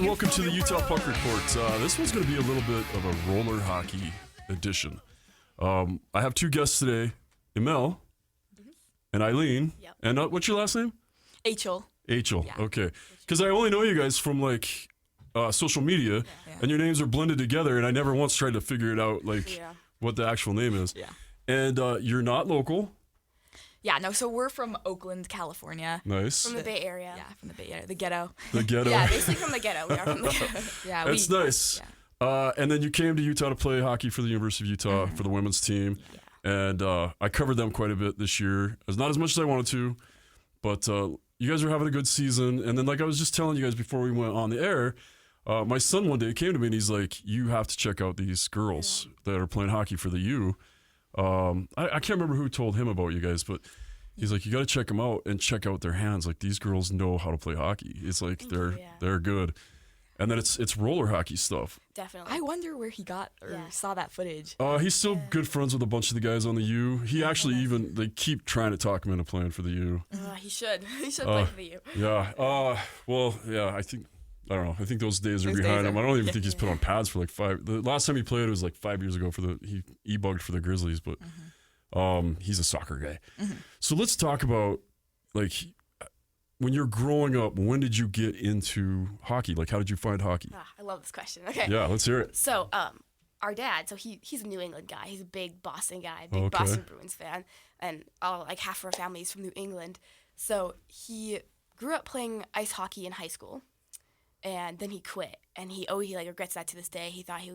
welcome to the Utah Puck Report. This one's going to be a little bit of a roller hockey edition. I have two guests today, Emel and Aylin. Yep. And what's your last name? Aichele. Aichele, Yeah. okay. Because I only know you guys from like social media, and your names are blended together, and I never once tried to figure it out, like what the actual name is. Yeah. And you're not local. Yeah, no, so we're from Oakland, California. Nice. From the Bay Area. Yeah, from the Bay Area, the ghetto. The ghetto. Yeah, basically from the ghetto. We are from the ghetto. Yeah, That's nice. Yeah. And then you came to Utah to play hockey for the University of Utah for the women's team. Yeah. And I covered them quite a bit this year. It's not as much as I wanted to, but you guys are having a good season. And then, like I was just telling you guys before we went on the air, my son one day came to me and he's like, you have to check out these girls that are playing hockey for the U. I can't remember who told him about you guys, but he's like, you got to check them out and check out their hands. Like, these girls know how to play hockey. It's like they're good. And then it's roller hockey stuff. Definitely. I wonder where he got or saw that footage. He's still good friends with a bunch of the guys on the U. He actually they keep trying to talk him into playing for the U. He should. He should play for the U. Yeah. Well, yeah, I don't know. I think those days are behind him. I don't even think he's put on pads for like 5. The last time he played was like 5 years ago he e-bugged for the Grizzlies, but he's a soccer guy. So let's talk about, like, when you're growing up, when did you get into hockey? Like, how did you find hockey? I love this question. Okay. Yeah, let's hear it. So, our dad, so he's a New England guy. He's a big Boston guy, big Boston Bruins fan, and like half of our family is from New England. So he grew up playing ice hockey in high school, and then he quit. And he like regrets that to this day. He thought he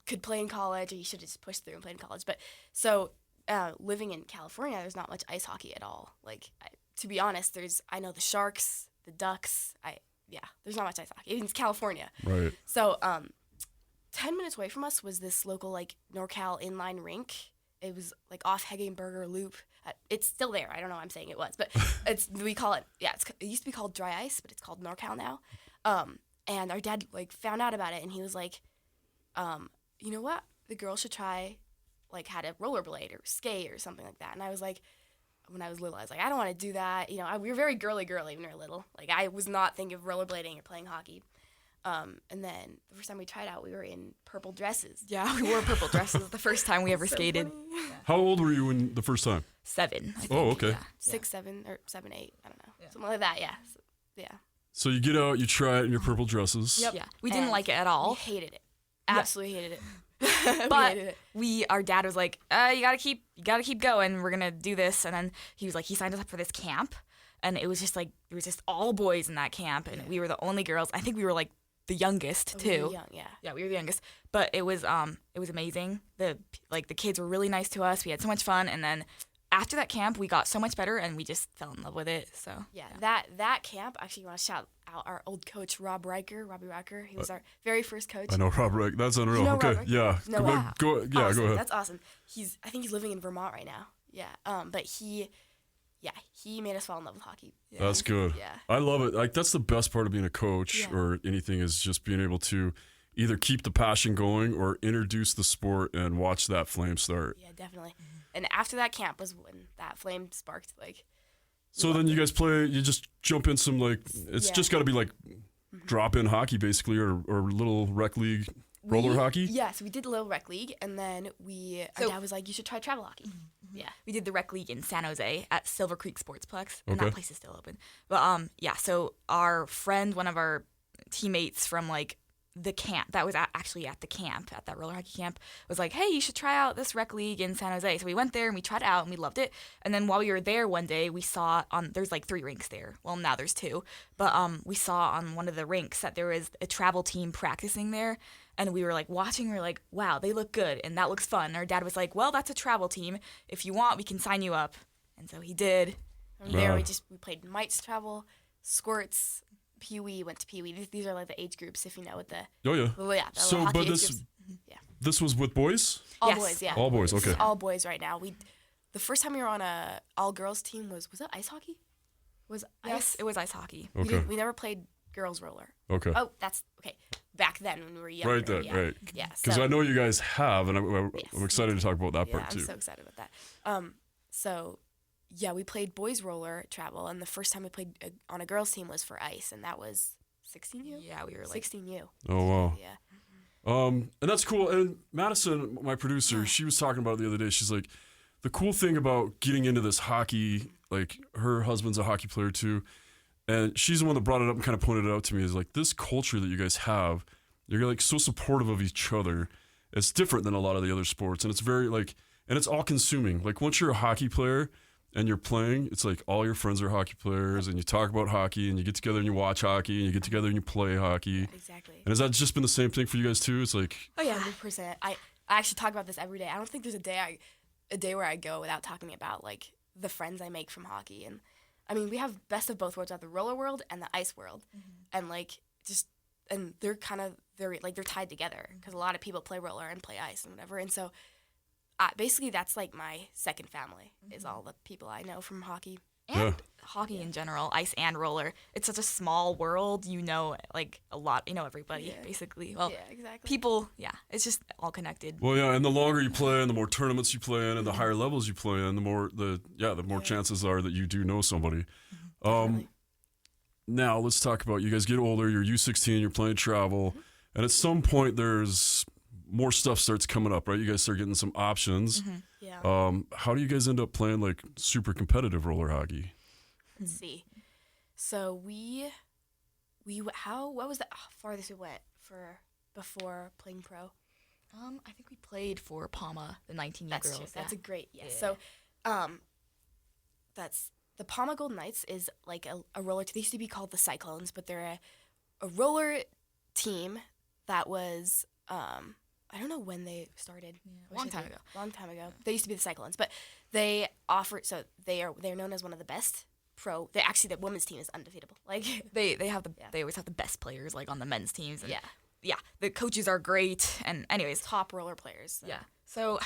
could play in college, or he should have just pushed through and played in college. But so living in California, there's not much ice hockey at all. Like, to be honest, I know the Sharks, the Ducks. There's not much ice hockey. It's California. Right. So 10 minutes away from us was this local, like, NorCal inline rink. It was, like, off Hegenberger Loop. It's still there. I don't know why I'm saying it was, but we call it, it used to be called Dry Ice, but it's called NorCal now. And our dad, like, found out about it, and he was like, you know what? The girls should try, like, how to rollerblade or skate or something like that. And I was like, when I was little, I was like, I don't want to do that. You know, we were very girly when we were little. Like, I was not thinking of rollerblading or playing hockey. And then the first time we tried out, we were in purple dresses. Yeah, we wore purple dresses the first time we ever skated. How old were you the first time? 7. I think. Oh, okay. Yeah. 6, 7, or 7, 8. I don't know. Something like that, yeah. So you get out, you try it in your purple dresses. Yep. Yeah. We didn't And like it at all. We hated it. Absolutely hated it. But we hated it. our dad was like, you gotta keep going. We're gonna do this. And then he was like, he signed us up for this camp, and it was just all boys in that camp, and we were the only girls. I think we were like the youngest too. We were young, Yeah, we were the youngest. But it was amazing. The kids were really nice to us. We had so much fun, and then after that camp, we got so much better, and we just fell in love with it. So that camp, actually, you want to shout out our old coach, Robbie Riker. He was our very first coach. I know Rob Rick. That's unreal. You know Okay, Rob Riker? yeah. No, go, wow. go Awesome. ahead. That's awesome. I think he's living in Vermont right now. Yeah. But he made us fall in love with hockey. yeah. That's good. Yeah. I love it. Like, that's the best part of being a coach or anything, is just being able to either keep the passion going or introduce the sport and watch that flame start. Yeah, definitely. And after that camp was when that flame sparked. Like, So then you guys play, you just jump in some, like, it's just got to be like drop-in hockey basically, or little rec league roller hockey? Yeah, so we did a little rec league, and then our dad was like, you should try travel hockey. Yeah. We did the rec league in San Jose at Silver Creek Sportsplex, and Okay. that place is still open. But so our friend, one of our teammates from like the camp that was actually at the camp, at that roller hockey camp, was like, hey, you should try out this rec league in San Jose. So we went there and we tried it out and we loved it. And then while we were there one day, we saw there's like 3 rinks there. Well, now there's 2. But we saw on one of the rinks that there was a travel team practicing there. And we were like watching, we were like, wow, they look good and that looks fun. And our dad was like, well, that's a travel team. If you want, we can sign you up. And so he did. From there, we played mites travel, squirts, Pee Wee, went to Pee Wee. These are like the age groups, if you know what the. Oh, yeah. Well, yeah. So, but this was with boys? All Yes. boys, yeah. All boys, This is okay. all boys right now. The first time we were on a all girls team was that ice hockey? Was Yes, it was ice hockey. Okay. We never played girls roller. Okay. Oh, that's okay. Back then when we were younger. Right then, yeah. right. Yeah. Because I know you guys have, and I'm Yes. excited to talk about that Yeah, part too. I'm so excited about that. So yeah, we played boys roller travel, and the first time we played on a girls team was for ice, and that was 16U. Yeah, we were like 16U. Oh wow. Yeah. And that's cool. And Madison, my producer, she was talking about it the other day. She's like, the cool thing about getting into this hockey, like her husband's a hockey player too, and she's the one that brought it up and kind of pointed it out to me, is like this culture that you guys have. You're like so supportive of each other. It's different than a lot of the other sports, and it's very like, and it's all consuming. Like once you're a hockey player and you're playing, it's like all your friends are hockey players, and you talk about hockey, and you get together and you watch hockey, and you get together and you play hockey. Exactly. And has that just been the same thing for you guys too? It's like, Oh yeah, 100%. I actually talk about this every day. I don't think there's a day where I go without talking about like the friends I make from hockey. And I mean, we have best of both worlds, the roller world and the ice world, and like and they're kind of they're tied together because a lot of people play roller and play ice and whatever. And so basically that's like my second family is all the people I know from hockey. and hockey in general, ice and roller. It's such a small world. You know, like a lot. You know everybody basically. Well, Yeah, exactly. people. Yeah, it's just all connected. well, yeah, and the longer you play and the more tournaments you play in and the higher levels you play in, the more chances are that you do know somebody. Definitely. Now let's talk about, you guys get older, you're U16, you're playing travel, and at some point there's more stuff starts coming up, right? You guys start getting some options. Yeah. How do you guys end up playing like super competitive roller hockey? Let's see. So what was the farthest we went for before playing pro? I think we played for Palma, the 19-year That's girls. true. That's a great Yeah. So, that's the Palma Golden Knights is like a roller. They used to be called the Cyclones, but they're a roller team that was I don't know when they started. a long time ago. Long time ago. They used to be the Cyclones, but they offer. So they're known as one of the best pro. They actually the women's team is undefeatable. Like They always have the best players like on the men's teams. And yeah, the coaches are great. And anyways, top roller players. So. yeah. So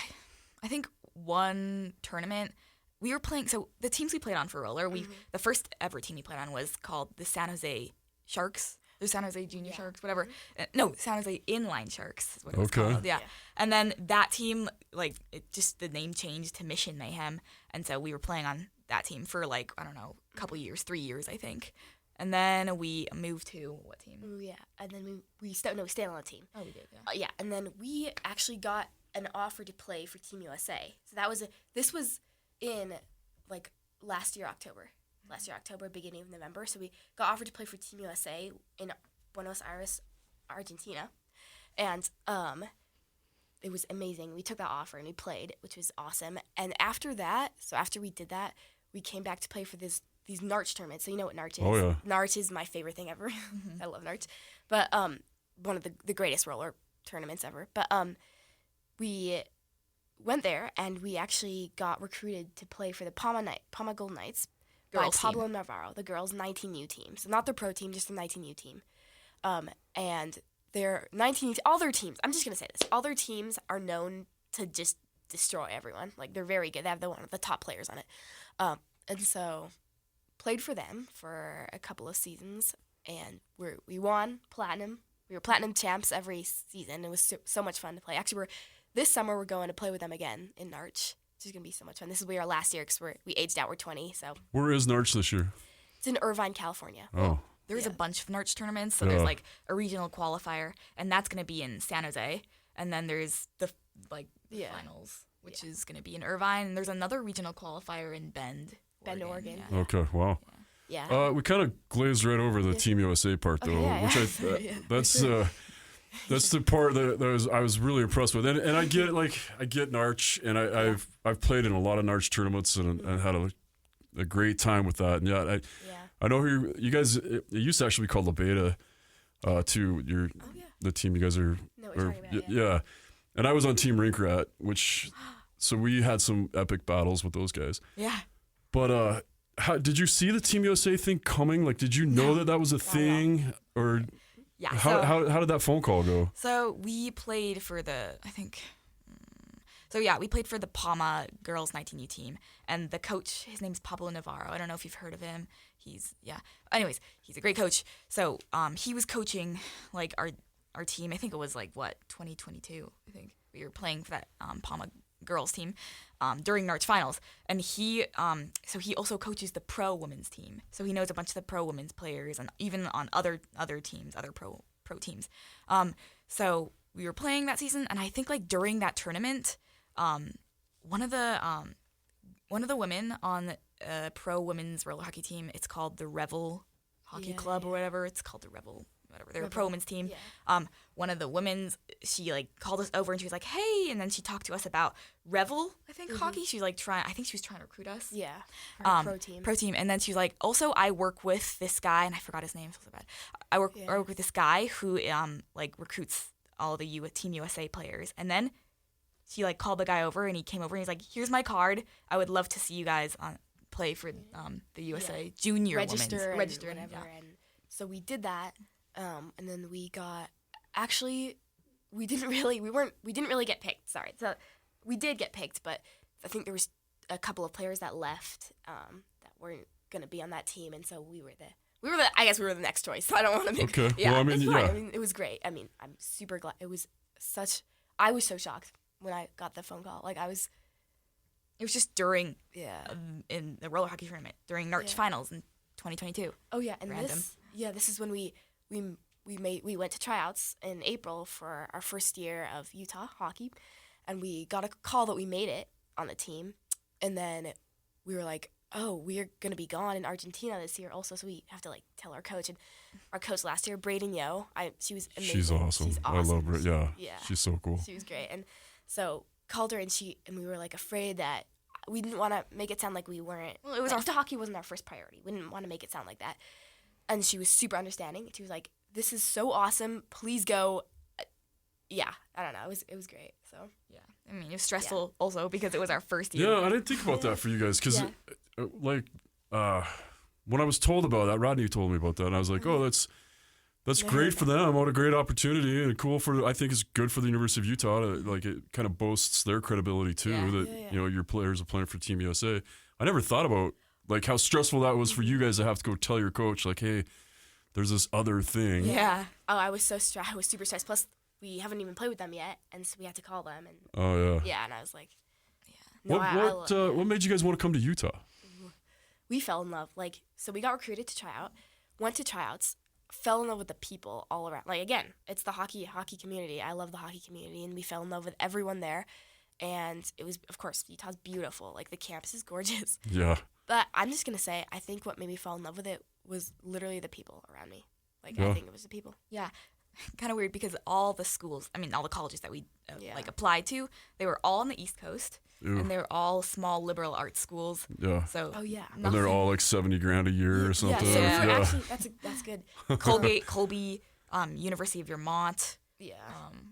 I think one tournament we were playing. So the teams we played on for roller, the first ever team we played on was called the San Jose Sharks. The San Jose Junior Sharks, whatever. No, San Jose Inline Sharks is what it was called. Yeah. And then that team, like, the name changed to Mission Mayhem. And so we were playing on that team for, like, I don't know, a couple years, 3 years, I think. And then we moved to what team? Ooh, yeah. And then we stayed on the team. Oh, we did, yeah. Yeah, and then we actually got an offer to play for Team USA. So this was in, like, last year, October, beginning of November. So we got offered to play for Team USA in Buenos Aires, Argentina. And it was amazing. We took that offer and we played, which was awesome. And after that, after we did that, we came back to play for these Narch tournaments. So you know what Narch is? Oh, yeah. Narch is my favorite thing ever. I love Narch. But one of the greatest roller tournaments ever. But we went there and we actually got recruited to play for the Palma Golden Knights by Pablo Navarro, the girls' 19U team. So not the pro team, just the 19U team. And their 19U, all their teams, I'm just going to say this, all their teams are known to just destroy everyone. Like, they're very good. They have one of the top players on it. And so played for them for a couple of seasons, and we won platinum. We were platinum champs every season. It was so much fun to play. Actually, this summer we're going to play with them again in Narch. It's going to be so much fun. This will be our last year because we aged out. We're 20, so. Where is Narch this year? It's in Irvine, California. Oh. There's a bunch of Narch tournaments. So there's like a regional qualifier, and that's going to be in San Jose. And then there's the finals, which is going to be in Irvine. And there's another regional qualifier in Bend, Oregon. Yeah. Okay, wow. Yeah. We kind of glazed right over the Team USA part, though, that's the part that I was really impressed with. And I get Narch, and I've played in a lot of Narch tournaments and had a great time with that. And I know who you guys. It used to actually be called La Beta, too. The team you guys are. No, we're talking about yeah. And I was on Team Rink Rat, so we had some epic battles with those guys. Yeah. But how did you see the Team USA thing coming? Like, did you know that was a thing, or how did that phone call go? So we played for we played for the Palma girls 19U team, and the coach, his name's Pablo Navarro. I don't know if you've heard of him. Anyways, he's a great coach. So he was coaching like our team. I think it was 2022. I think we were playing for that Palma girls team during Narch finals, and he also coaches the pro women's team, so he knows a bunch of the pro women's players and even on other teams, other pro teams. So we were playing that season, and I think like during that tournament, one of the women on the pro women's roller hockey team, it's called the Revel Hockey Club or whatever. It's called the Revel. Whatever, they're a pro women's team. Yeah. One of the women's, she like called us over and she was like, "Hey," and then she talked to us about Revel, I think hockey. She was like I think she was trying to recruit us. Yeah. Pro team. And then she was like, "Also, I work with this guy," and I forgot his name. So bad. I work with this guy who like recruits all the Team USA players, and then she like called the guy over and he came over and he's like, "Here's my card. I would love to see you guys play for the USA junior register women's and register whatever." Yeah. And so we did that. And then we didn't really get picked. Sorry. So we did get picked, but I think there was a couple of players that left that weren't going to be on that team, and so I guess we were the next choice. So I don't want to make. Okay. Yeah, Well, I mean, it's fine. yeah. I mean, it was great. I mean, I'm super glad. I was so shocked when I got the phone call. Like it was just during yeah. in the roller hockey tournament during Narch finals in 2022. Oh yeah, and Random. this is when we went to tryouts in April for our first year of Utah hockey, and we got a call that we made it on the team, and then we were like, "Oh, we're gonna be gone in Argentina this year also," so we have to like tell our coach. And our coach last year, Braden Yo, she was amazing. She's awesome. I love her. Yeah. Yeah. She's so cool. She was great, and so called her, and we were like afraid that we didn't want to make it sound like we weren't. Well, it was hockey wasn't our first priority. We didn't want to make it sound like that. And she was super understanding. She was like, "This is so awesome. Please go." Yeah, I don't know. It was great. So Yeah, I mean, it was stressful also because it was our first year. Yeah, I didn't think about that for you guys because, when I was told about that, Rodney told me about that, and I was like, "Oh, that's great for them. What a great opportunity, and cool for. I think it's good for the University of Utah. It kind of boasts their credibility too. Your players are playing for Team USA. I never thought about like how stressful that was for you guys to have to go tell your coach like, hey, there's this other thing. Yeah. Oh, I was so stressed. I was super stressed. Plus, we haven't even played with them yet, and so we had to call them. And oh yeah. Yeah, and I was like, what made you guys want to come to Utah? We fell in love. So we got recruited to try out, went to tryouts, fell in love with the people all around. Like, again, it's the hockey community. I love the hockey community, and we fell in love with everyone there. And it was, of course, Utah's beautiful. Like, the campus is gorgeous. Yeah. But I'm just going to say, I think what made me fall in love with it was literally the people around me. I think it was the people. Yeah. Kind of weird because all the colleges that we applied to, they were all on the East Coast. Ew. And they were all small liberal arts schools. Yeah. So Oh yeah. And they're all like $70,000 a year or something. Yeah. So Yeah. actually, that's good. Colby, University of Vermont. Yeah.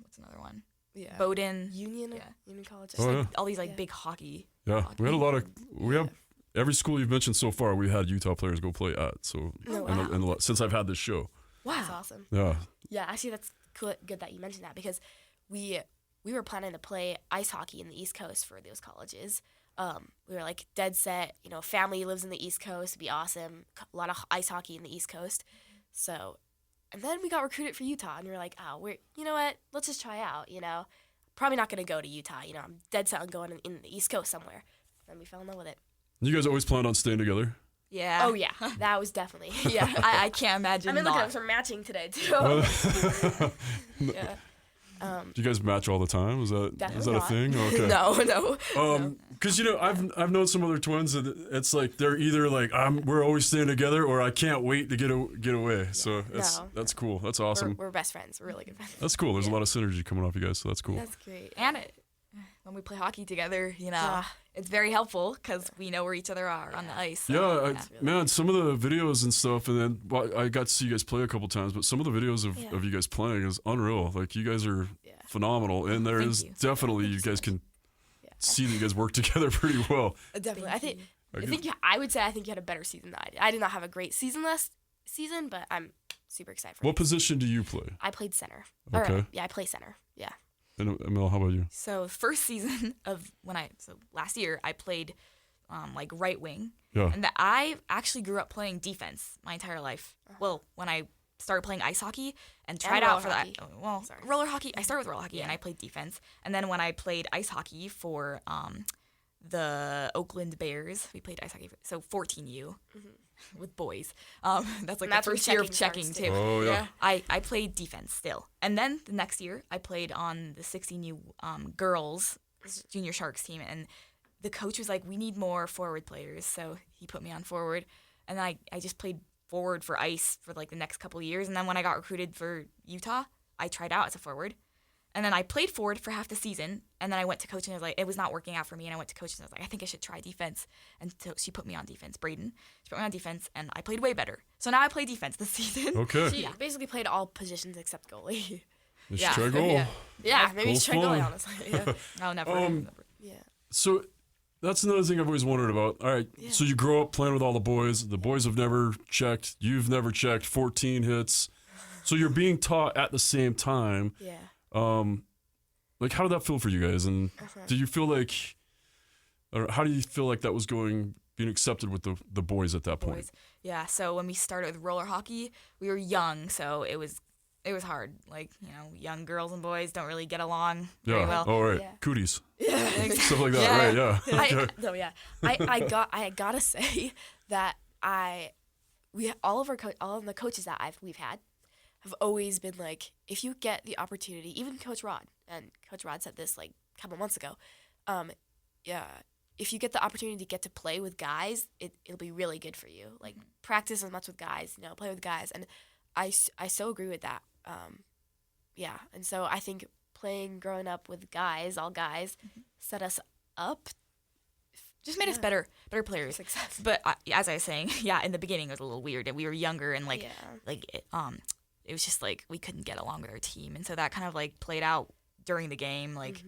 What's another one? Yeah. Bowdoin. Union College. Oh, yeah. All these big hockey. Yeah. We had a lot of. We have every school you've mentioned so far. We had Utah players go play at. So since I've had this show. Wow. That's awesome. Yeah. Yeah, actually, that's good that you mentioned that because we were planning to play ice hockey in the East Coast for those colleges. We were like dead set. Family lives in the East Coast. It'd be awesome. A lot of ice hockey in the East Coast. So, and then we got recruited for Utah, and we were like, oh, you know what? Let's just try out. Probably not gonna go to Utah. I'm dead set on going in the East Coast somewhere. And we fell in love with it. You guys always planned on staying together? Yeah. Oh yeah, that was definitely yeah. I can't imagine. I mean, look not. at us. We're matching today too. Yeah. Do you guys match all the time? Is that Definitely a not. thing? Okay. No. Because I've known some other twins that it's like they're either like we're always staying together or I can't wait to get away. So that's cool. That's awesome. We're best friends. We're really good friends. That's cool. There's a lot of synergy coming off you guys, so that's cool. That's great. And when we play hockey together, it's very helpful because we know where each other are on the ice. So, Man, some of the videos and stuff, and then I got to see you guys play a couple times, but some of the videos of you guys playing is unreal. Like, you guys are phenomenal, and there is definitely you guys can see that you guys work together pretty well. Definitely. I would say I think you had a better season than I did. I did not have a great season last season, but I'm super excited for What position do you play? I played center. Okay. I play center. Yeah. And Emel, how about you? So first season of last year I played like right wing. Yeah. And I actually grew up playing defense my entire life. Well, when I started playing ice hockey and tried roller out for hockey. that. Well, Sorry. roller hockey. I started with roller hockey and Yeah. I played defense. And then when I played ice hockey for the Oakland Bears, we played ice hockey. So 14U with boys. That's like And that's the when first year of checking checking starts, too. Oh, yeah. I played defense still. And then the next year, I played on the 16U girls junior Sharks team. And the coach was like, we need more forward players. So he put me on forward. And I just played forward for ice for like the next couple of years. And then when I got recruited for Utah, I tried out as a forward. And then I played forward for half the season. And then I went to coach and I was like, it was not working out for me. And I went to coach and I was like, I think I should try defense. And so she put me on defense, Braden. She put me on defense and I played way better. So now I play defense this season. Okay. She basically played all positions except goalie. You should Yeah. try goal. Yeah, maybe Goal's try goalie, fun. honestly. Yeah. I'll never. Um, never. Yeah. So that's another thing I've always wondered about. All right, Yeah. so you grow up playing with all the boys. The boys have never checked. You've never checked. 14 hits. So you're being taught at the same time. Yeah. Like, how did that feel for you guys? And did you feel like, or how do you feel like that was being accepted with the boys at that point? Boys. Yeah, so when we started with roller hockey, we were young, so it was hard. Like, young girls and boys don't really get along very Yeah. well. Oh, right. Yeah. Cooties. Yeah. Stuff like that. Yeah. Right. Yeah. I gotta say that all of the coaches that we've had have always been like, if you get the opportunity, even Coach Rod, and Coach Rod said this like a couple months ago, if you get the opportunity to get to play with guys, it'll be really good for you. Like, practice as much with guys, play with guys, and I so agree with that. And so I think growing up with guys, all guys, set us up. Just made us better players. Success. But as I was saying, in the beginning it was a little weird, and we were younger, and it was just like we couldn't get along with our team, and so that kind of like played out during the game. Like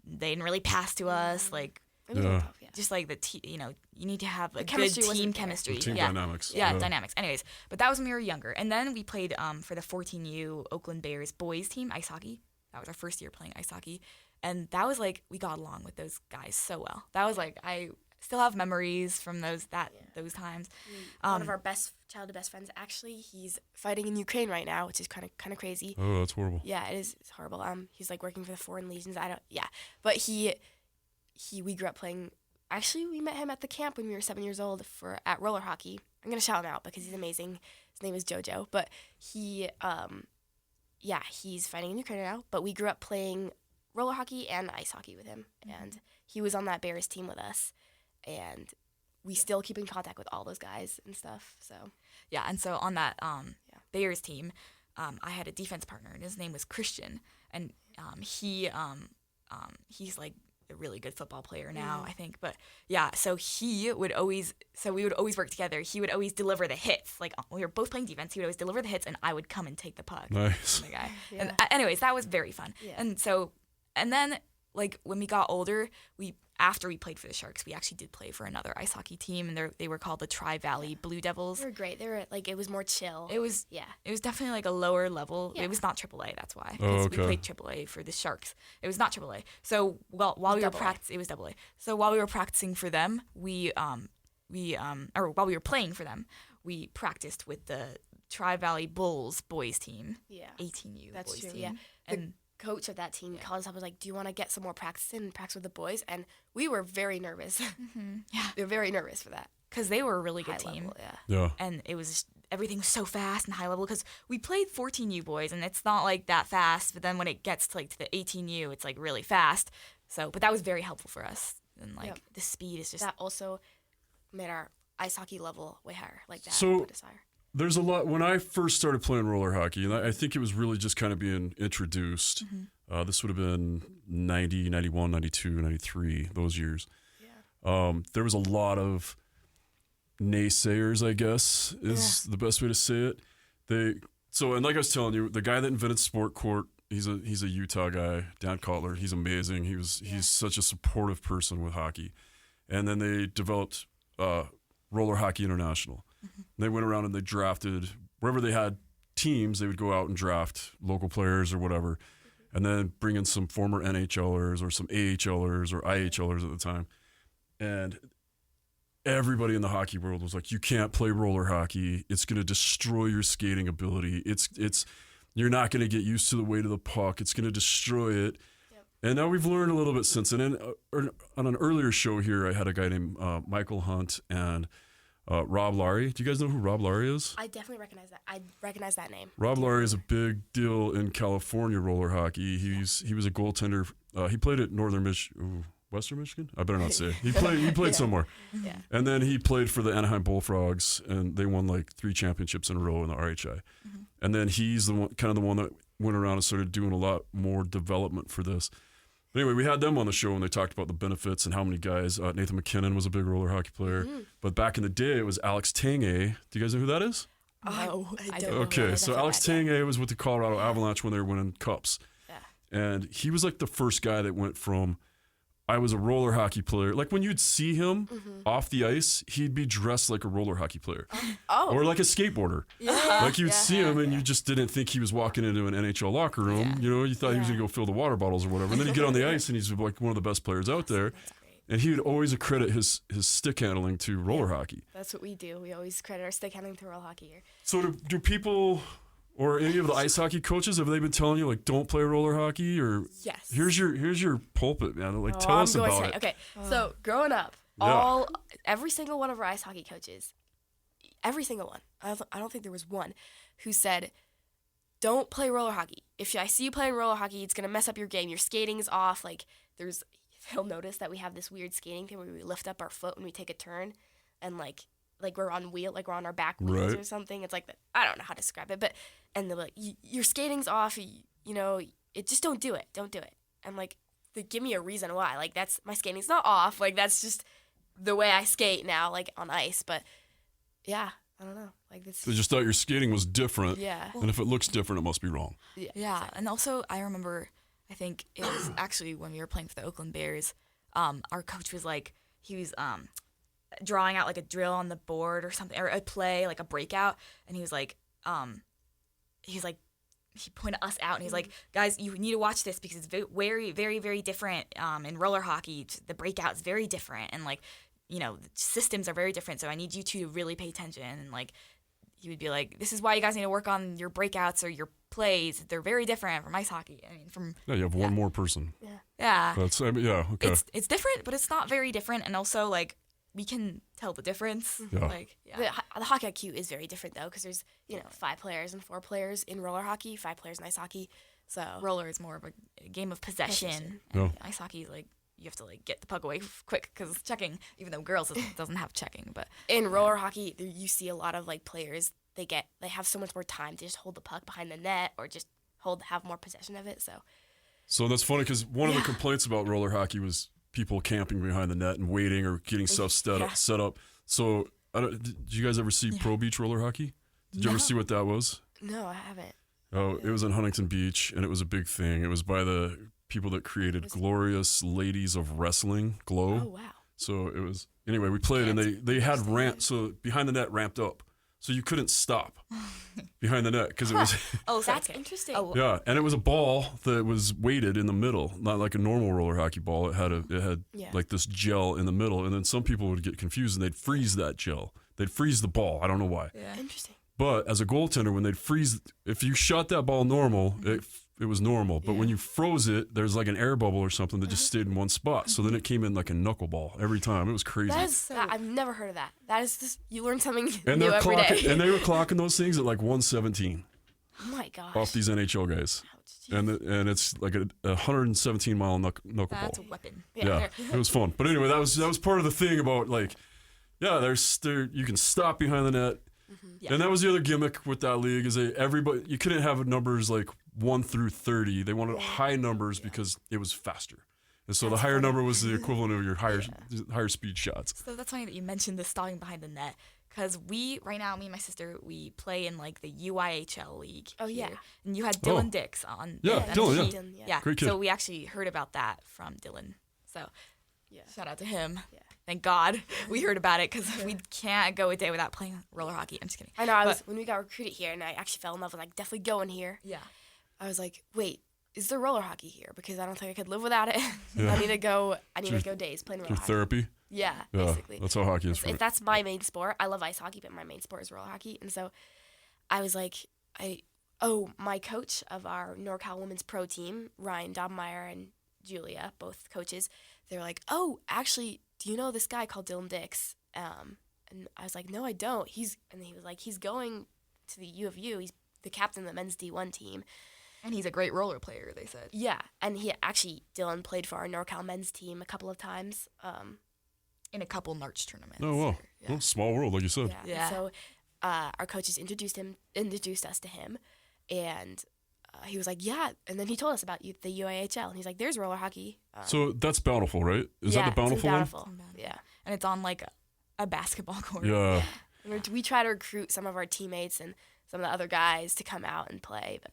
they didn't really pass to us. Like It was a little Yeah. tough, yeah. just like you need to have a good chemistry team wasn't there. chemistry. The team yeah. dynamics. Yeah, dynamics. Anyways, but that was when we were younger, and then we played for the 14U Oakland Bears boys team ice hockey. That was our first year playing ice hockey, and that was like we got along with those guys so well. That was like I still have memories from those times. One of our childhood best friends, actually, he's fighting in Ukraine right now, which is kind of crazy. Oh, that's horrible. Yeah, it is. It's horrible. He's like working for the Foreign Legions. But we grew up playing. Actually, we met him at the camp when we were 7 years old at roller hockey. I'm gonna shout him out because he's amazing. His name is Jojo. But he's fighting in Ukraine now. But we grew up playing roller hockey and ice hockey with him, and he was on that Bears team with us, and we still keep in contact with all those guys and stuff. So Yeah, and so on that Bears team, I had a defense partner, and his name was Christian, and he's like a really good football player now, I think. But so we would always work together. He would always deliver the hits. Like we were both playing defense, he would always deliver the hits, and I would come and take the puck. Nice. from the guy. Yeah. And anyways, that was very fun. Yeah. And then like when we got older, after we played for the Sharks, we actually did play for another ice hockey team, and they were called the Tri-Valley Blue Devils. they were great. They were like, it was more chill. It was definitely like a lower level. Yeah. It was not AAA, that's why. Oh, 'Cause okay. we played AAA for the Sharks. It was not AAA. So while we were AA. practicing, it was AA. So while we were practicing for them, while we were playing for them, we practiced with the Tri-Valley Bulls boys team. Yeah. 18U That's boys true, team. yeah. And Coach of that team called us up and was like, do you want to get some more practice in and practice with the boys? And we were very nervous. yeah, We were very nervous for that. because they were a really High good team. level, yeah. Yeah. And it was just, everything was so fast and high level because we played 14U boys, and it's not like that fast, but then when it gets to like to the 18U, it's like really fast. So but that was very helpful for us, and like Yep. the speed is just That also made our ice hockey level way higher. Like that So- put us higher. There's a lot. When I first started playing roller hockey, and I think it was really just kind of being introduced. This would have been 90, 91, 92, 93, those years. Yeah. There was a lot of naysayers, I guess, is the best way to say it. And like I was telling you, the guy that invented Sport Court, he's a Utah guy, Dan Kotler. He's amazing. He's such a supportive person with hockey. And then they developed Roller Hockey International. They went around and they drafted wherever they had teams. They would go out and draft local players or whatever, and then bring in some former NHLers or some AHLers or IHLers at the time. And everybody in the hockey world was like, you can't play roller hockey. It's going to destroy your skating ability. You're not going to get used to the weight of the puck. It's going to destroy it. Yep. And now we've learned a little bit since. And on an earlier show here, I had a guy named Michael Hunt and Rob Laurie. Do you guys know who Rob Laurie is? I definitely recognize that. I recognize that name. Rob Laurie is a big deal in California roller hockey. He was a goaltender. He played at Western Michigan? I better not say it. He played somewhere. Yeah. And then he played for the Anaheim Bullfrogs, and they won like 3 championships in a row in the RHI. Mm-hmm. And then he's the one that went around and started doing a lot more development for this. But anyway, we had them on the show, and they talked about the benefits and how many guys. Nathan McKinnon was a big roller hockey player. Mm-hmm. But back in the day, it was Alex Tanguay. Do you guys know who that is? No, I I don't don't. know. Okay, so Alex Tanguay was with the Colorado Avalanche when they were winning cups. Yeah. And he was like the first guy that went from, I was a roller hockey player. Like when you'd see him off the ice, he'd be dressed like a roller hockey player. Oh. Or like a skateboarder. Yeah. Like you'd see him and you just didn't think he was walking into an NHL locker room. Yeah. You know, you thought he was Yeah. going to go fill the water bottles or whatever. And then you get on the ice and he's like one of the best players out there. That's great. And he would always accredit his stick handling to roller hockey. That's what we do. We always credit our stick handling to roll hockey here. So do people or any of the ice hockey coaches, have they been telling you like don't play roller hockey? Or Yes. here's your pulpit, man. Like Oh, tell I'm us going to about say, it. Okay, so growing up, Yeah. every single one of our ice hockey coaches, every single one, I don't think there was one, who said, don't play roller hockey. If I see you playing roller hockey, it's going to mess up your game. Your skating's off. Like, he'll notice that we have this weird skating thing where we lift up our foot when we take a turn and like we're on we're on our back wheels Right. or something. It's like, I don't know how to describe it, but, and they're like, your skating's off, you know, just don't do it. Don't do it. I'm like, give me a reason why. Like, my skating's not off. Like, that's just the way I skate now, like on ice. But yeah, I don't know. Like this. They just thought your skating was different. Yeah. And if it looks different, it must be wrong. Yeah, and also I remember, I think it was actually when we were playing for the Oakland Bears, our coach was like, he was drawing out like a drill on the board or something, or a play, like a breakout, and he pointed us out and he's like, guys, you need to watch this because it's very, very, very different in roller hockey. The breakout is very different, and like, you know, the systems are very different, so I need you to really pay attention. And like, he would be like, this is why you guys need to work on your breakouts or your plays. They're very different from ice hockey. I mean, Yeah, you have one more person. yeah, Yeah, okay. it's different, but it's not very different. And also, like, we can tell the difference. Yeah. Like, yeah. The hockey IQ is very different though, because there's 5 players and 4 players in roller hockey, 5 players in ice hockey. So Roller is more of a game of possession. Possession. Yeah. And ice hockey is like, you have to like get the puck away quick because it's checking. Even though girls doesn't have checking, but in roller hockey, you see a lot of like players. They have so much more time to just hold the puck behind the net or just have more possession of it. So that's funny because one of the complaints about roller hockey was people camping behind the net and waiting or getting stuff set up. So did you guys ever see Pro Beach roller hockey? Did you ever see what that was? No, I haven't. Oh, it was in Huntington Beach, and it was a big thing. It was by the people that created Glorious Ladies of Wrestling, Glow. Oh wow. So it was, anyway, we played, and they had so behind the net ramped up. So you couldn't stop behind the net because it was, oh, so That's okay. interesting. Oh, yeah, and it was a ball that was weighted in the middle, not like a normal roller hockey ball. It had like this gel in the middle, and then some people would get confused and they'd freeze that gel. They'd freeze the ball. I don't know why. yeah. Interesting. But as a goaltender, when they'd freeze, if you shot that ball normal, it was normal. But when you froze it, there's like an air bubble or something that just stayed in one spot. So then it came in like a knuckleball every time. It was crazy. I've never heard of that. That is just, you learn something And new they're every day. and they were clocking those things at like 117 Oh my gosh. off these NHL guys. Ouch, geez. And it's like a 117 mile knuckleball. That's a weapon. Yeah, it was fun. But anyway, that was part of the thing about like, yeah, you can stop behind the net. Yeah. And that was the other gimmick with that league is everybody, you couldn't have numbers like 1 through 30. They wanted high numbers because it was faster. And so the higher number was the equivalent of your higher speed shots. So that's funny that you mentioned the stopping behind the net, because right now, me and my sister, we play in like the UIHL league. Oh, yeah. here. And you had Dylan Dix on. Yeah, the Dylan, team. yeah. Yeah. Great kid. So we actually heard about that from Dylan. So Yeah. shout out to him. Yeah. Thank God we heard about it, because we can't go a day without playing roller hockey. I'm just kidding. I know. When we got recruited here, and I actually fell in love with like definitely going here. Yeah. I was like, wait, is there roller hockey here? Because I don't think I could live without it. Yeah. I need to go days playing roller Your hockey. therapy. Yeah, Yeah, basically. that's how hockey is for If me. that's my main sport, I love ice hockey, but my main sport is roller hockey. And so I was like, my coach of our NorCal Women's Pro team, Ryan Dobmeyer and Julia, both coaches, they're like, oh, actually, do you know this guy called Dylan Dix? And I was like, no, I don't. He was like, he's going to the U of U. He's the captain of the men's D1 team. And he's a great roller player, they said. Yeah, and Dylan played for our NorCal men's team a couple of times. In a couple March tournaments. Oh, wow. Yeah. Well, small world, like you said. Yeah. So our coaches introduced us to him, and he was like, yeah. And then he told us about the UAHL, and he's like, there's roller hockey. So that's Bountiful, right? Is that the it's in Bountiful one? Bountiful. Yeah. And it's on like a basketball court. Yeah. We try to recruit some of our teammates and some of the other guys to come out and play, but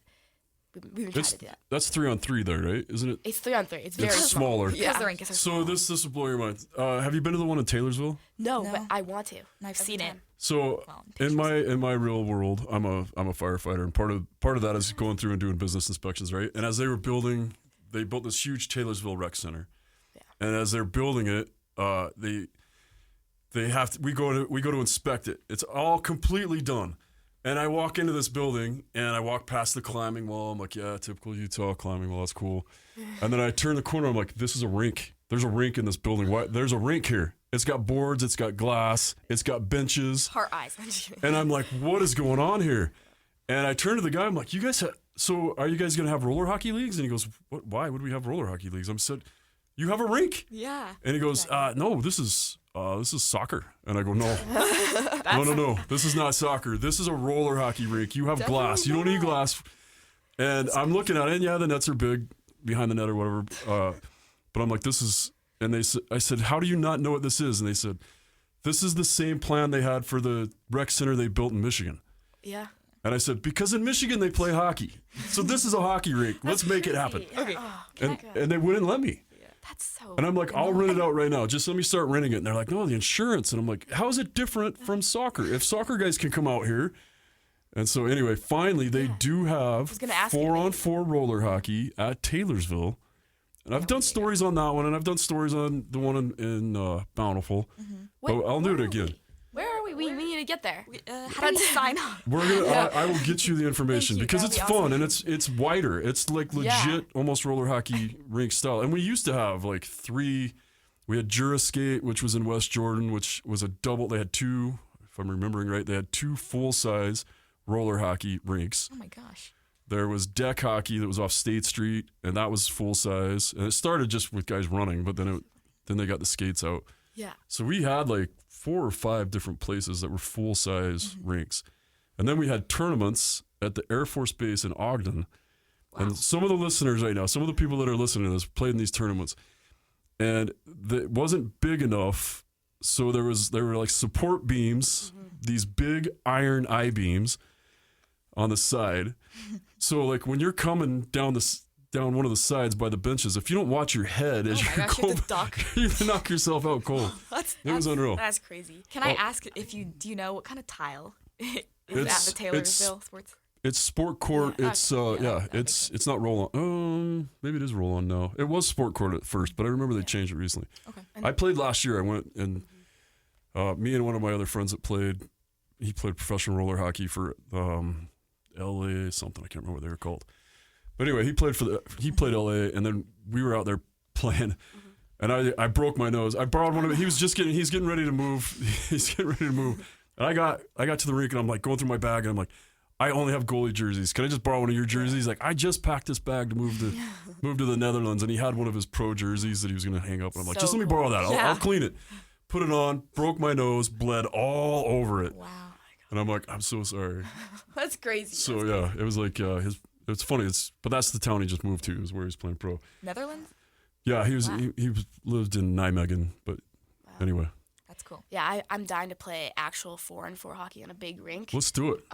we've been trying to do that. That's 3-on-3 there, right? Isn't it? It's 3-on-3. It's very It's small. smaller. Because Yeah. the rink is so So small. this will blow your mind. Have you been to the one in Taylorsville? No, No. but I want to. And I've Every seen it. time. So Well, in my real world, I'm a firefighter, and part of that is going through and doing business inspections, right? And as they built this huge Taylorsville rec center, and as they're building it, we go to inspect it. It's all completely done, and I walk into this building and I walk past the climbing wall. I'm like, yeah, typical Utah climbing wall. That's cool. And then I turn the corner. I'm like, this is a rink. There's a rink in this building. Why? There's a rink here. It's got boards. It's got glass. It's got benches. Heart eyes. I'm just kidding. And I'm like, what is going on here? And I turn to the guy. I'm like, so are you guys going to have roller hockey leagues? And he goes, what? Why would we have roller hockey leagues? I said, you have a rink. Yeah. And he goes, no, this is soccer. And I go, no, no. This is not soccer. This is a roller hockey rink. You have glass. You don't need glass. And I'm looking at it, and yeah, the nets are big behind the net or whatever. But I'm like, this is, and I said, how do you not know what this is? And they said, this is the same plan they had for the rec center they built in Michigan. Yeah. And I said, because in Michigan they play hockey. So this is a hockey rink. Let's make it happen. Okay. Oh, And they wouldn't let me. that's so. And I'm like, I'll rent it out right now. Just let me start renting it. And they're like, no, the insurance. And I'm like, how is it different from soccer? If soccer guys can come out here. And so anyway, finally, they do have gonna ask you, 4-on-4 roller hockey at Taylorsville. And I've done stories on that one, and I've done stories on the one in Bountiful. But I'll do it again. Where are we? We need to get there. How do we sign up? We're gonna. I will get you the information Thank you. because That'd it's be fun awesome. and it's wider. It's like legit, almost roller hockey rink style. And we used to have like 3. We had Juraskate, which was in West Jordan, which was a double. They had 2, if I'm remembering right. They had 2 full size roller hockey rinks. Oh my gosh. There was deck hockey that was off State Street, and that was full size. And it started just with guys running, but then they got the skates out. Yeah. So we had like 4 or 5 different places that were full size rinks. And then we had tournaments at the Air Force Base in Ogden. And some of the listeners right now, some of the people that are listening to this played in these tournaments. And it wasn't big enough. So there were like support beams, these big iron I-beams on the side. So like when you're coming down one of the sides by the benches, if you don't watch your head as Oh my you're gosh, you have going, to duck. you knock yourself out cold. It was unreal. That's crazy. Can I ask if do you know what kind of tile is at the Taylorsville Sports? It's sport court. Yeah. It's Okay. Yeah, that it's not roll on. Maybe it is roll on now. It was sport court at first, but I remember they changed it recently. Okay. I played last year. I went and me and one of my other friends that played. He played professional roller hockey for LA something. I can't remember what they were called. But anyway, he played LA, and then we were out there playing, and I broke my nose. I borrowed one of it. He's getting ready to move. He's getting ready to move, and I got to the rink, and I'm like going through my bag, and I'm like, I only have goalie jerseys. Can I just borrow one of your jerseys? He's like, I just packed this bag to move to the Netherlands, and he had one of his pro jerseys that he was going to hang up. And I'm like, So just let me cool. borrow that. I'll clean it. Put it on. Broke my nose. Bled all over it. Wow. And I'm like, I'm so sorry. That's crazy. So yeah, it was like it's funny. But that's the town he just moved to. Is where he's playing pro. Netherlands? Yeah, he was Wow. he lived in Nijmegen. But anyway, That's cool. Yeah, I'm dying to play actual 4-on-4 hockey on a big rink. let's do it.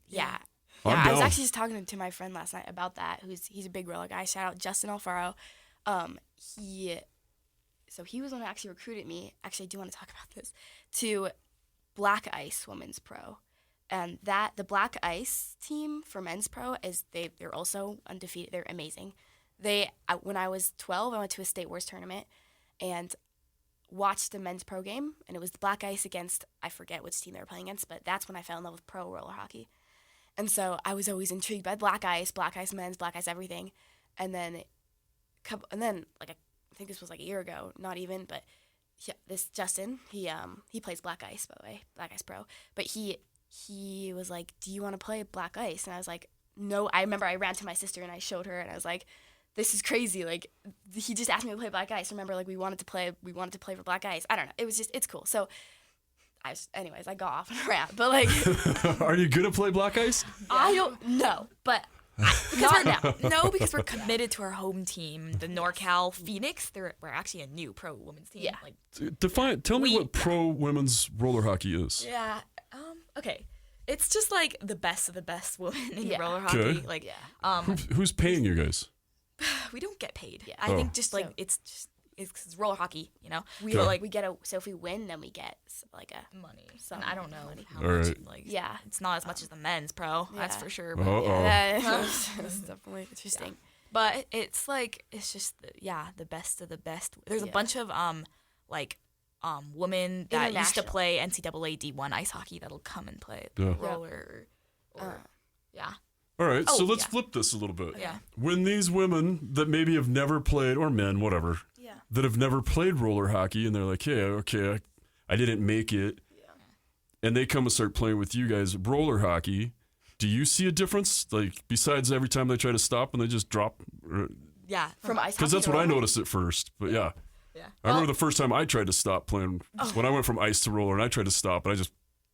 Yeah. I'm I was down. actually just talking to my friend last night about that. He's a big roller guy. Shout out Justin Alfaro. He was the one who actually recruited me. Actually, I do want to talk about this to Black Ice Women's Pro, and the Black Ice team for Men's Pro they're also undefeated. They're amazing. When I was 12, I went to a State Wars tournament and watched a men's pro game, and it was black ice against, I forget which team they were playing against, but that's when I fell in love with pro roller hockey. And so I was always intrigued by black ice men's, black ice everything. And then like I think this was like a year ago, not even, but this Justin, he plays black ice, by the way, black ice pro, but he was like, "Do you want to play black ice?" And I was like, "No." I remember I ran to my sister and I showed her, and I was like, "This is crazy!" Like, he just asked me to play black ice. Remember, like we wanted to play for black ice. I don't know. It was just, it's cool. So, anyways, I got off on a rant, but like, Are you gonna play black ice? I don't know, but Because because we're committed to our home team, the NorCal Phoenix. We're actually a new pro women's team. Yeah. Like, Tell me what pro women's roller hockey is. yeah. Okay. It's just like the best of the best women in Yeah. roller hockey. Okay. Like, Who's paying you guys? we don't get paid. Yeah. I Oh. think just like So- it's roller hockey, you know. we Okay. like we get so if we win, then we get like a Money. Some And I don't know money. how All much. right. Like, Yeah. it's not as much as the men's pro. That's Yeah. for sure. But, Uh-oh. It's definitely interesting. but it's like it's just the best of the best. There's a Yeah. bunch of women that used to International. play NCAA D1 ice hockey that'll come and play Yeah. roller. Or, yeah. All right, so Oh, let's yeah. flip this a little bit. Yeah. When these women that maybe have never played, or men, whatever, Yeah. that have never played roller hockey, and they're like, "Hey, okay, I didn't make it," and they come and start playing with you guys roller hockey. Do you see a difference? Like, besides every time they try to stop and they just drop? Yeah. From ice Because hockey that's to what I roller? noticed at first. But yeah, Yeah. I remember the first time I tried to stop playing, Oh. when I went from ice to roller, and I tried to stop, and I just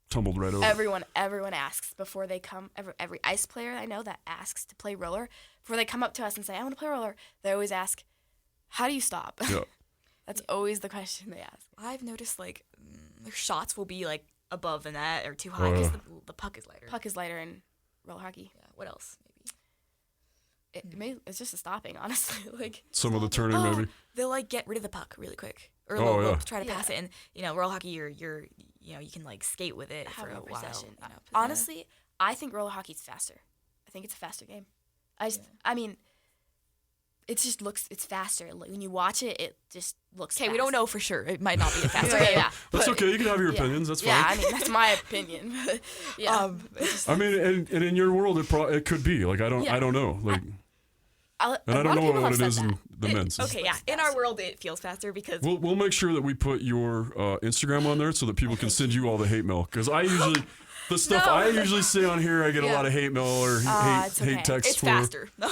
tumbled right over. Everyone asks before they come. Every ice player I know that asks to play roller, before they come up to us and say, "I want to play roller," they always ask, "How do you stop?" Yeah. That's always the question they ask. I've noticed like their shots will be like above the net or too high because the puck is lighter. Puck is lighter in roller hockey. Yeah. What else? Maybe. It's just a stopping, honestly. Like Some of the turning, maybe. They'll like get rid of the puck really quick, or Oh, they'll yeah. try to pass it. And roller hockey, you're you can like skate with it have for no a while. possession. You know, Honestly, I think roller hockey's faster. I think it's a faster game. I mean, it's faster. Like, when you watch it, it just looks. okay, we fast. don't know for sure. It might not be a faster Yeah, game. yeah. That's But- okay. You can have your yeah. opinions. That's fine. Yeah, I mean that's my opinion. Yeah. It's just- I mean, and in your world, it could be like I don't know, like, and I don't know what it is in the men's. okay, yeah. In our world, it feels faster because We'll make sure that we put your Instagram on there so that people can send you all the hate mail, because I usually the stuff I usually say on here, I get a lot of hate mail or it's okay. hate texts it's for. faster. No,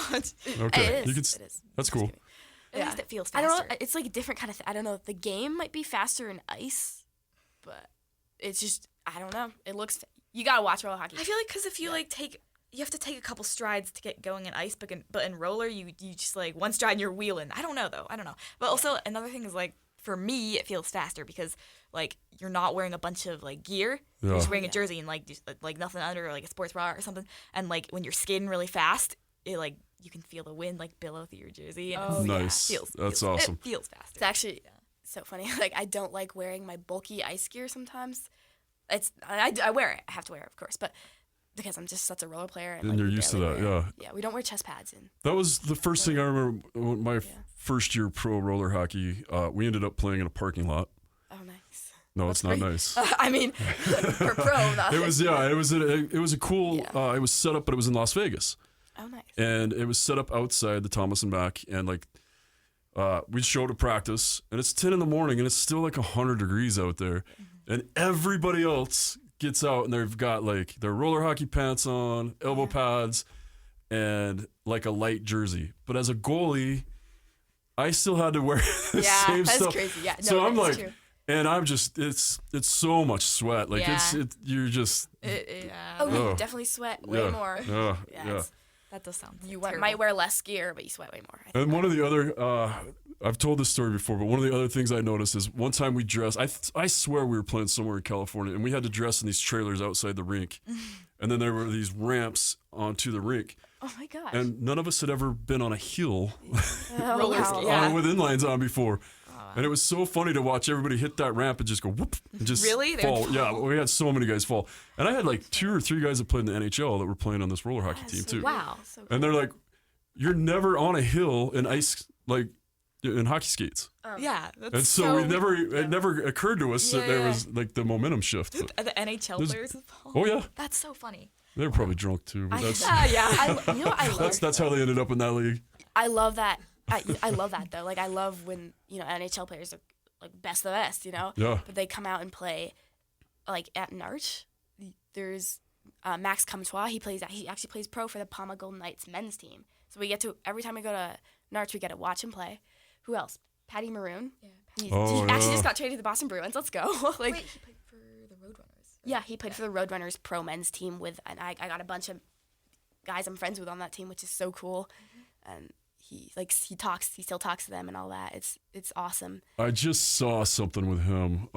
Okay, It is. you can. It is. That's cool. at least it feels I faster. don't know. It's like a different kind of. I don't know. The game might be faster in ice, but it's just I don't know. It looks. You gotta watch roller hockey. I feel like because if you you have to take a couple strides to get going in ice, but in roller, you just like one stride and you're wheeling. I don't know though. I don't know. But also another thing is like for me, it feels faster because like you're not wearing a bunch of like gear. Yeah. You're just wearing a jersey and like just, like nothing under, or like a sports bra or something. And like when you're skating really fast, it like you can feel the wind like billow through your jersey. And Oh, yeah. Nice. Feels, That's feels- awesome. It feels faster. It's actually so funny. Like I don't like wearing my bulky ice gear sometimes. I wear it. I have to wear it, of course, but because I'm just such a roller player and And you're we used to barely that, wear it. yeah. Yeah, we don't wear chest pads in. That was the first thing I remember. When my first year pro roller hockey, we ended up playing in a parking lot. Oh, nice. No, it's not nice. I mean, for pro, not It was it was a cool. It was set up, but it was in Las Vegas. Oh, nice. And it was set up outside the Thomas and Mack, and like we showed a practice, and it's 10 in the morning, and it's still like 100 degrees out there, and everybody else gets out, and they've got like their roller hockey pants on, elbow pads, and like a light jersey. But as a goalie, I still had to wear the Yeah, same that's stuff. crazy. Yeah, no, so I'm that's like, true. and I'm just it's so much sweat. Like Yeah. you're just Yeah. Oh, Oh. you definitely sweat way yeah, more. yeah. it's- That does sound You terrible. might wear less gear, but you sweat way more. I think. And one of the other, I've told this story before, but one of the other things I noticed is one time we dressed, I swear we were playing somewhere in California, and we had to dress in these trailers outside the rink. And then there were these ramps onto the rink. Oh my gosh. And none of us had ever been on a hill Oh, roller wow. skate. Yeah. with inlines on before. And it was so funny to watch everybody hit that ramp and just go whoop and just Really? They fall. would Yeah, we had so many guys fall. And I had like 2 or 3 guys that played in the NHL that were playing on this roller hockey team too. Wow. So And they're like, you're never on a hill in ice, like in hockey skates. Yeah, that's And so it never occurred to us that there Yeah. was like the momentum shift. But, the NHL players. oh yeah, That's so funny. they're probably drunk too. But that's Yeah. You know what I love? that's how they ended up in that league. I love that. I love that though. Like I love when NHL players are like best of the best. Yeah. But they come out and play, like at Narch. There's Max Comtois. He actually plays pro for the Palma Golden Knights men's team. So we get to every time we go to Narch, we get to watch him play. Who else? Patty Maroon. Yeah. He actually just got traded to the Boston Bruins. Let's go. Wait, he played for the Roadrunners. Yeah, he played for the Roadrunners pro men's team and I got a bunch of guys I'm friends with on that team, which is so cool. And he still talks to them and all that. It's awesome. I just saw something with him,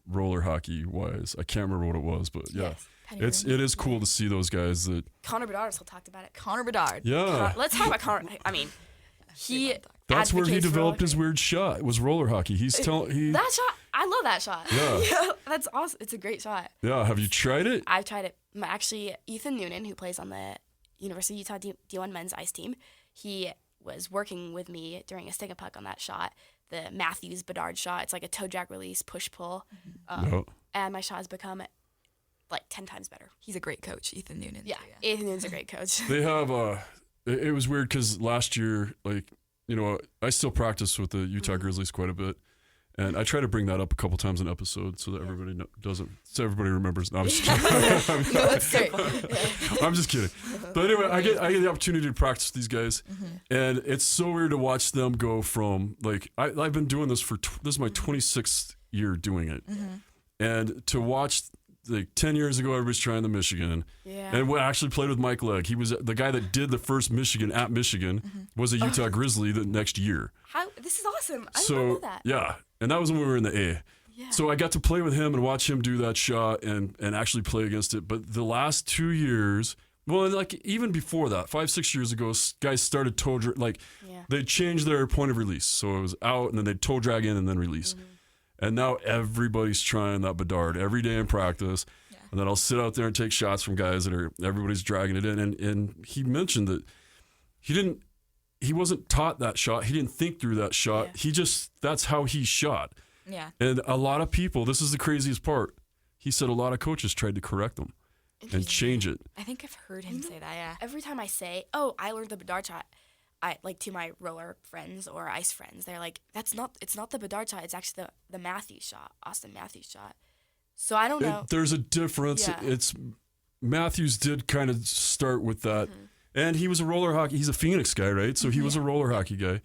roller hockey wise. I can't remember what it was, but yeah, Yes. it is cool to see those guys that. Connor Bedard still talked about it. Connor Bedard. Yeah, Let's talk about Connor. I mean, he. that's where he advocates for developed his roller weird shot. It was roller hockey. He's telling he. That shot, I love that shot. Yeah. That's awesome. It's a great shot. Yeah, have you tried it? I've tried it. Actually, Ethan Noonan, who plays on the University of Utah D1 men's ice team, he was working with me during a stick and puck on that shot, the Matthews Bedard shot. It's like a toe drag release, push pull, No. and my shot has become like 10 times better. He's a great coach, Ethan Noonan. Yeah, So, Ethan Noonan's a great coach. They have it was weird because last year, like, I still practice with the Utah Grizzlies quite a bit, and I try to bring that up a couple times an episode so that everybody remembers. No, I'm just kidding. No, that's great. I'm just kidding. But anyway, I get the opportunity to practice with these guys, and it's so weird to watch them go from like I've been doing this this is my 26th year doing it, and to watch. Like 10 years ago, everybody's trying the Michigan. Yeah. And we actually played with Mike Legg. He was the guy that did the first Michigan at Michigan, was a Utah Grizzly the next year. This is awesome. I didn't So, know that. yeah. And that was when we were in the A. Yeah. So I got to play with him and watch him do that shot and actually play against it. But the last 2 years, well, like even before that, 5-6 years ago, guys started toe drag, they changed their point of release. So it was out and then they'd toe drag in and then release. And now everybody's trying that Bedard every day in practice. Yeah. And then I'll sit out there and take shots from guys that everybody's dragging it in. And he mentioned that he wasn't taught that shot. He didn't think through that shot. Yeah. That's how he shot. Yeah. And a lot of people, this is the craziest part. He said a lot of coaches tried to correct him and change it. I think I've heard him say that, yeah. Every time I say, "Oh, I learned the Bedard shot," to my roller friends or ice friends, they're like, it's not the Bedard shot, it's actually the Matthews shot, Austin Matthews shot. So I don't know. There's a difference. Yeah. It's Matthews did kind of start with that, and he was a roller hockey. He's a Phoenix guy, right? So he was a roller hockey guy,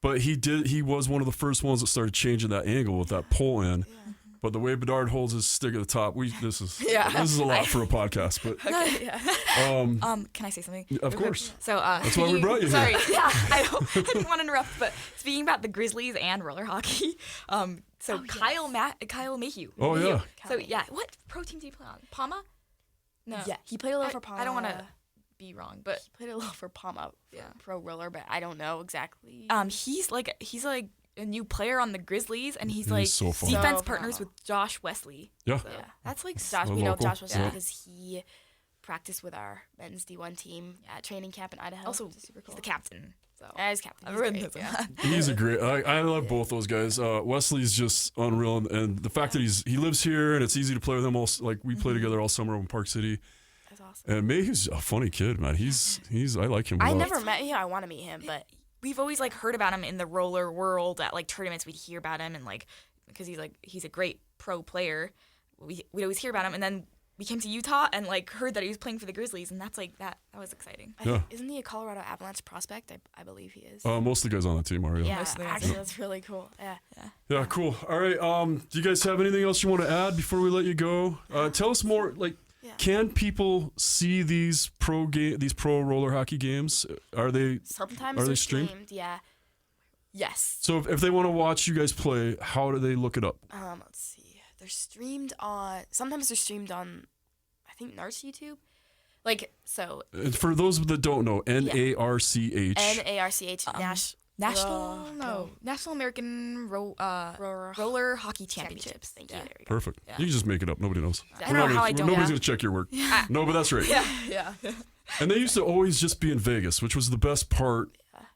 but he was one of the first ones that started changing that angle with that pull in. Yeah. But the way Bedard holds his stick at the top, this is a lot for a podcast. But can I say something? Of course. So that's why we brought you sorry, here. yeah, I didn't want to interrupt, but speaking about the Grizzlies and roller hockey, Kyle Mayhew. Oh yeah. So yeah, what pro team did he play on? Palma? No. Yeah, he played a little for Palma. I don't want to be wrong, but he played a little for Palma, pro roller, but I don't know exactly. He's like a new player on the Grizzlies, and he's so fun. defense partners with Josh Wesley. Yeah. So, That's like Josh. So We know local. Josh Wesley Yeah. because he practiced with our men's D1 team at training camp in Idaho. Also, which is super cool. he's the captain. So He's captain. He's everyone great, knows yeah. that. He's a great. I love both those guys. Wesley's just unreal, and the fact that he lives here and it's easy to play with him. Like we play together all summer in Park City. That's awesome. And Mayhew's a funny kid, man. He's I like him a lot. I never met him. I want to meet him, but We've always heard about him in the roller world at tournaments. We'd hear about him and because he's a great pro player. We'd always hear about him, and then we came to Utah and heard that he was playing for the Grizzlies, and that's that was exciting. Isn't he a Colorado Avalanche prospect? I believe he is. Most of the guys on that team are. Yeah, most of the guys. actually, that's really cool. Yeah. Yeah, cool. All right. Do you guys have anything else you want to add before we let you go? Tell us more. Can people see these pro roller hockey games? Sometimes are they they're streamed? Yeah. Yes. So if they want to watch you guys play, how do they look it up? Let's see. They're streamed on. Sometimes they're streamed on, I think, Narch YouTube. And for those that don't know, NARCH. NARCH National American Roller Hockey Championships. Thank you. There we go. Perfect. Yeah. You can just make it up. Nobody knows. I don't know how I don't. Nobody's gonna check your work. No, but that's right. Yeah. And they used to always just be in Vegas, which was the best part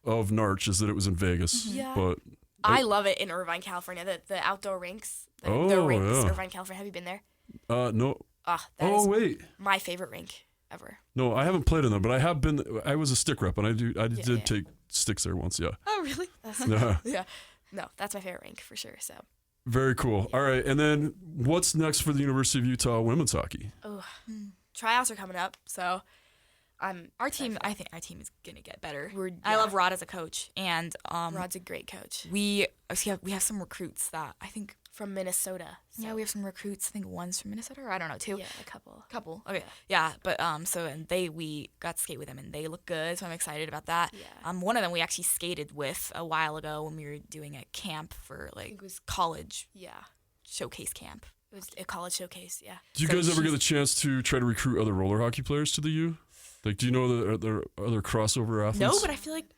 of Narch, is that it was in Vegas. Yeah. But I love it in Irvine, California. The outdoor rinks. The Oh, rinks, yeah. Irvine, California. Have you been there? no. That Oh, is wait. my favorite rink ever. No, I haven't played in them, but I have been. I was a stick rep, and I did take sticks there once. Yeah. Oh, really? Yeah. Yeah. No, that's my favorite rink for sure. So. Very cool. All right, and then what's next for the University of Utah women's hockey? Oh, tryouts are coming up, so I'm. I think our team is gonna get better. I yeah. love Rod as a coach, and Rod's a great coach we have some recruits that I think. from Minnesota. So. Yeah, we have some recruits. I think one's from Minnesota, or I don't know, two. Yeah, a couple. Couple. Okay. Yeah, but we got to skate with them and they look good, so I'm excited about that. Yeah. One of them we actually skated with a while ago when we were doing a camp for It was college yeah. showcase camp. It was a college showcase. Yeah. Do you So guys ever get she's- the chance to try to recruit other roller hockey players to the U? Like, do you know that there are other crossover athletes? No, but I feel like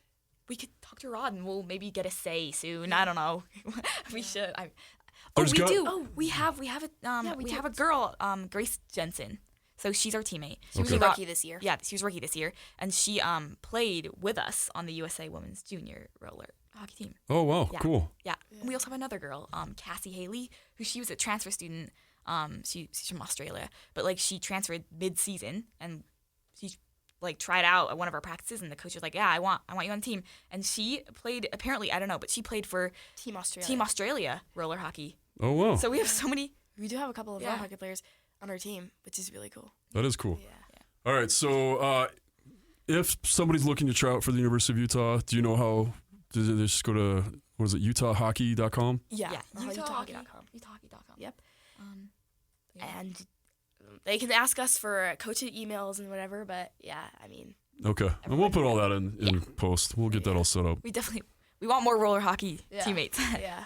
we could talk to Rod and we'll maybe get a say soon. I don't know. We should. There's we got- do. Oh. We have a girl, Grace Jensen. So she's our teammate. She was Okay. a rookie this year. Yeah, she was rookie this year, and she played with us on the USA Women's Junior roller hockey team. Oh, wow. Yeah. Cool. Yeah. And we also have another girl, Cassie Haley, who she was a transfer student. She's from Australia, but like she transferred mid-season, and she like tried out at one of our practices, and the coach was like, "Yeah, I want you on the team." And she played. Apparently, I don't know, but she played for Team Australia. Team Australia roller hockey. Oh, wow. So we have so many. We do have a couple of Yeah. roller hockey players on our team, which is really cool. That is cool. Yeah. All right, so if somebody's looking to try out for the University of Utah, do you know how? Do they just go to, what is it, utahhockey.com? Yeah. UtahHockey.com. Yep. Yeah. And they can ask us for coaching emails and whatever, but yeah, I mean, Okay, and we'll put all that in post. We'll get that all set up. We want more roller hockey Yeah. teammates. yeah.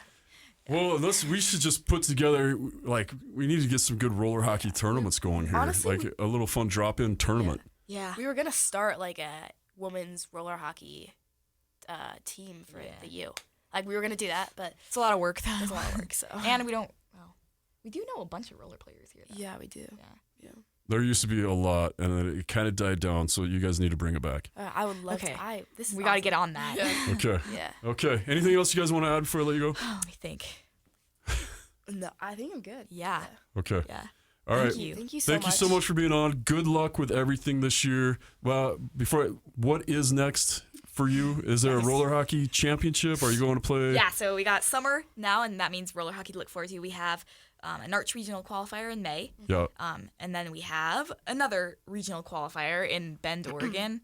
Well, we should just put together, like, we need to get some good roller hockey tournaments going here. Honestly, like a little fun drop-in tournament. Yeah. We were going to start like a women's roller hockey team for the U. Like we were going to do that, but It's a lot of work, though. it's a lot of work, so. And we do know a bunch of roller players here, though. Yeah, we do. Yeah. There used to be a lot, and then it kind of died down, so you guys need to bring it back. I would love Okay. to. This is We got to awesome. get on that. Yeah. Okay. Yeah. Okay. Anything else you guys want to add before I let you go? Let me think. No, I think I'm good. Yeah. Okay. Yeah. All right. Thank you. Thank you so Thank much. you so much for being on. Good luck with everything this year. Well, what is next for you? Is there a roller hockey championship? Are you going to play? Yeah, so we got summer now, and that means roller hockey to look forward to. We have an Arch regional qualifier in May. Yeah. And then we have another regional qualifier in Bend, Oregon.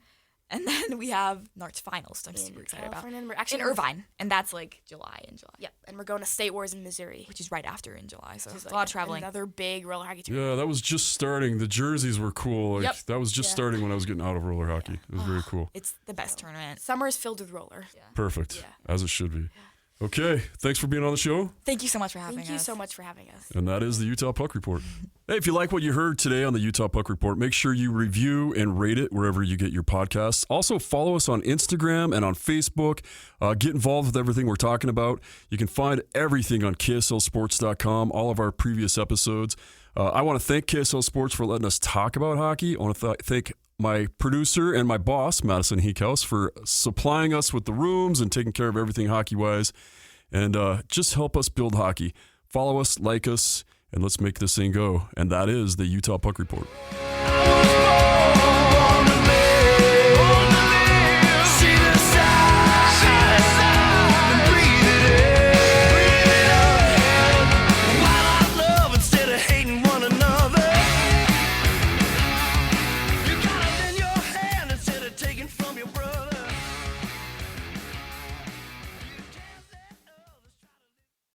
And then we have Narch finals, so I'm super excited about. California, and we're actually In Irvine, and that's like July. Yep, and we're going to State Wars in Missouri. Which is right after in July, so Which is a like lot of traveling. Another big roller hockey tournament. Yeah, that was just starting. The jerseys were cool. Like, Yep. That was just Yeah. starting when I was getting out of roller hockey. It was very cool. It's the best tournament. Summer is filled with roller. Perfect. Yeah. As it should be. Okay. Thanks for being on the show. Thank you so much for having us. Thank you so much for having us. And that is the Utah Puck Report. Hey, if you like what you heard today on the Utah Puck Report, make sure you review and rate it wherever you get your podcasts. Also, follow us on Instagram and on Facebook. Get involved with everything we're talking about. You can find everything on KSLSports.com, all of our previous episodes. I want to thank KSL Sports for letting us talk about hockey. I want to thank my producer and my boss, Madison Heekhouse, for supplying us with the rooms and taking care of everything hockey-wise. And just help us build hockey. Follow us, like us, and let's make this thing go. And that is the Utah Puck Report.